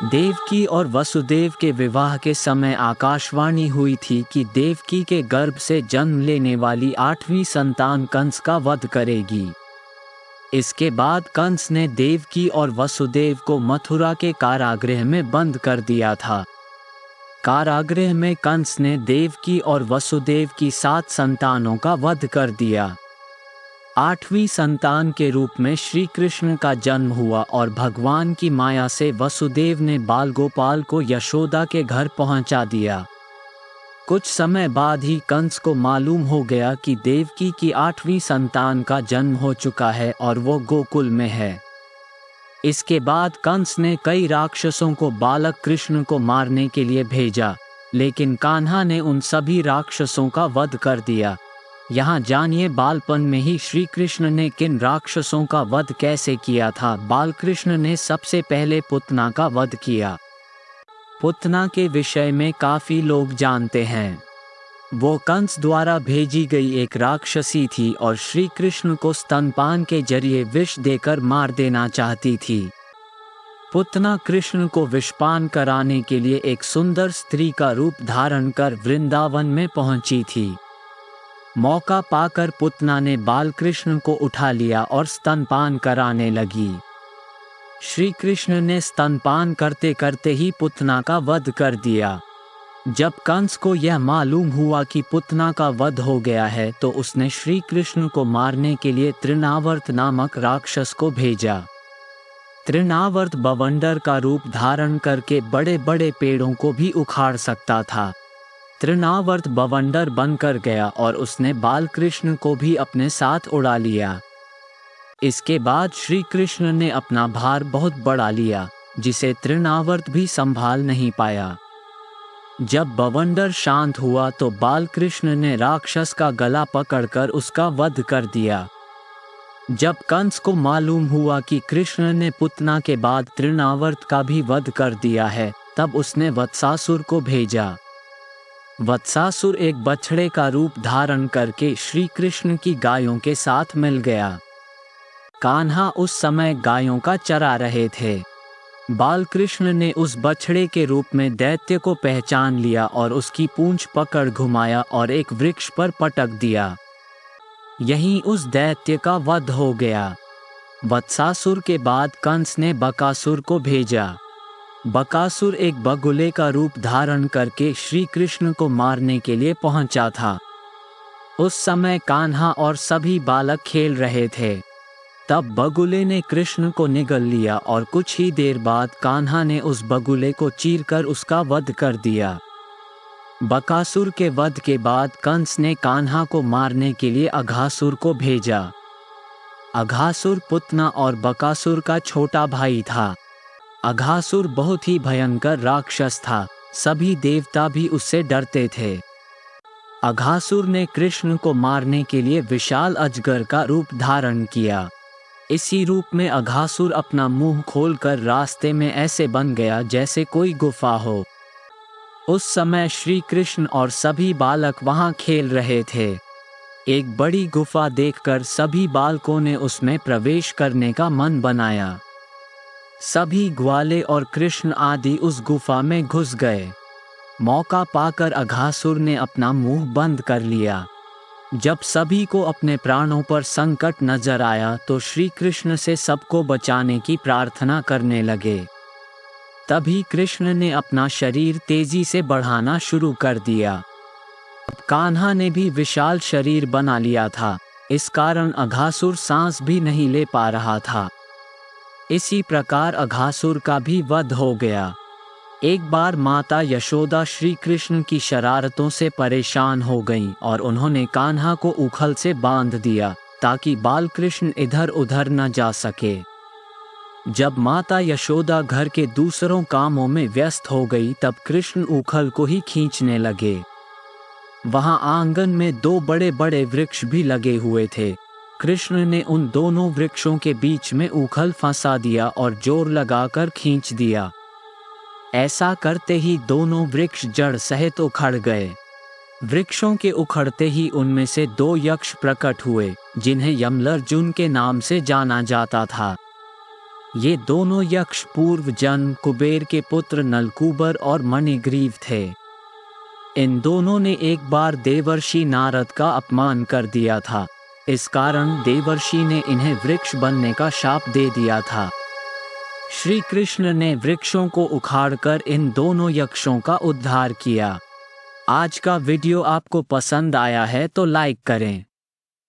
देवकी और वसुदेव के विवाह के समय आकाशवाणी हुई थी कि देवकी के गर्भ से जन्म लेने वाली 8वीं संतान कंस का वध करेगी। इसके बाद कंस ने देवकी और वसुदेव को मथुरा के कारागृह में बंद कर दिया था। कारागृह में कंस ने देवकी और वसुदेव की 7 संतानों का वध कर दिया। 8वीं संतान के रूप में श्री कृष्ण का जन्म हुआ और भगवान की माया से वसुदेव ने बाल गोपाल को यशोदा के घर पहुंचा दिया। कुछ समय बाद ही कंस को मालूम हो गया कि देवकी की 8वीं संतान का जन्म हो चुका है और वो गोकुल में है। इसके बाद कंस ने कई राक्षसों को बालक कृष्ण को मारने के लिए भेजा, लेकिन कान्हा ने उन सभी राक्षसों का वध कर दिया। यहाँ जानिए बालपन में ही श्री कृष्ण ने किन राक्षसों का वध कैसे किया था। बाल कृष्ण ने सबसे पहले पुतना का वध किया। पुतना के विषय में काफी लोग जानते हैं। वो कंस द्वारा भेजी गई एक राक्षसी थी और श्री कृष्ण को स्तनपान के जरिए विष देकर मार देना चाहती थी। पुतना कृष्ण को विषपान कराने के लिए एक सुंदर स्त्री का रूप धारण कर वृंदावन में पहुंची थी। मौका पाकर पुतना ने बाल कृष्ण को उठा लिया और स्तनपान कराने लगी। श्री कृष्ण ने स्तनपान करते करते ही पुतना का वध कर दिया। जब कंस को यह मालूम हुआ कि पुतना का वध हो गया है तो उसने श्री कृष्ण को मारने के लिए तृणावर्त नामक राक्षस को भेजा। तृणावर्त बवंडर का रूप धारण करके बड़े बड़े पेड़ों को भी उखाड़ सकता था। तृणावर्त बवंडर बनकर गया और उसने बाल कृष्ण को भी अपने साथ उड़ा लिया। इसके बाद श्री कृष्ण ने अपना भार बहुत बढ़ा लिया, जिसे तृणावर्त भी संभाल नहीं पाया। जब बवंडर शांत हुआ तो बाल कृष्ण ने राक्षस का गला पकड़कर उसका वध कर दिया। जब कंस को मालूम हुआ कि कृष्ण ने पुतना के बाद तृणावर्त का भी वध कर दिया है, तब उसने वत्सासुर को भेजा। वत्सासुर एक बछड़े का रूप धारण करके श्री कृष्ण की गायों के साथ मिल गया। कान्हा उस समय गायों का चरा रहे थे। बाल कृष्ण ने उस बछड़े के रूप में दैत्य को पहचान लिया और उसकी पूंछ पकड़ घुमाया और एक वृक्ष पर पटक दिया। यहीं उस दैत्य का वध हो गया। वत्सासुर के बाद कंस ने बकासुर को भेजा। बकासुर एक बगुले का रूप धारण करके श्री कृष्ण को मारने के लिए पहुंचा था। उस समय कान्हा और सभी बालक खेल रहे थे। तब बगुले ने कृष्ण को निगल लिया और कुछ ही देर बाद कान्हा ने उस बगुले को चीरकर उसका वध कर दिया। बकासुर के वध के बाद कंस ने कान्हा को मारने के लिए अघासुर को भेजा। अघासुर पुतना और बकासुर का छोटा भाई था। अघासुर बहुत ही भयंकर राक्षस था। सभी देवता भी उससे डरते थे। अघासुर ने कृष्ण को मारने के लिए विशाल अजगर का रूप धारण किया। इसी रूप में अघासुर अपना मुंह खोलकर रास्ते में ऐसे बन गया जैसे कोई गुफा हो। उस समय श्री कृष्ण और सभी बालक वहां खेल रहे थे। एक बड़ी गुफा देखकर सभी बालकों ने उसमें प्रवेश करने का मन बनाया। सभी ग्वाले और कृष्ण आदि उस गुफा में घुस गए। मौका पाकर अघासुर ने अपना मुंह बंद कर लिया। जब सभी को अपने प्राणों पर संकट नजर आया तो श्री कृष्ण से सबको बचाने की प्रार्थना करने लगे। तभी कृष्ण ने अपना शरीर तेजी से बढ़ाना शुरू कर दिया। अब कान्हा ने भी विशाल शरीर बना लिया था। इस कारण अघासुर सांस भी नहीं ले पा रहा था। इसी प्रकार अघासुर का भी वध हो गया। एक बार माता यशोदा श्री कृष्ण की शरारतों से परेशान हो गईं और उन्होंने कान्हा को उखल से बांध दिया ताकि बाल कृष्ण इधर उधर न जा सके। जब माता यशोदा घर के दूसरों कामों में व्यस्त हो गई तब कृष्ण उखल को ही खींचने लगे। वहां आंगन में 2 बड़े बड़े वृक्ष भी लगे हुए थे। कृष्ण ने उन दोनों वृक्षों के बीच में उखल फंसा दिया और जोर लगाकर खींच दिया। ऐसा करते ही दोनों वृक्ष जड़ सहित उखड़ गए। वृक्षों के उखड़ते ही उनमें से 2 यक्ष प्रकट हुए, जिन्हें यमलर्जुन के नाम से जाना जाता था। ये दोनों यक्ष पूर्व जन्म कुबेर के पुत्र नलकूबर और मणिग्रीव थे। इन दोनों ने एक बार देवर्षि नारद का अपमान कर दिया था। इस कारण देवर्षि ने इन्हें वृक्ष बनने का शाप दे दिया था। श्री कृष्ण ने वृक्षों को उखाड़कर इन दोनों यक्षों का उद्धार किया। आज का वीडियो आपको पसंद आया है तो लाइक करें,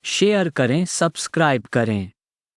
शेयर करें, सब्सक्राइब करें।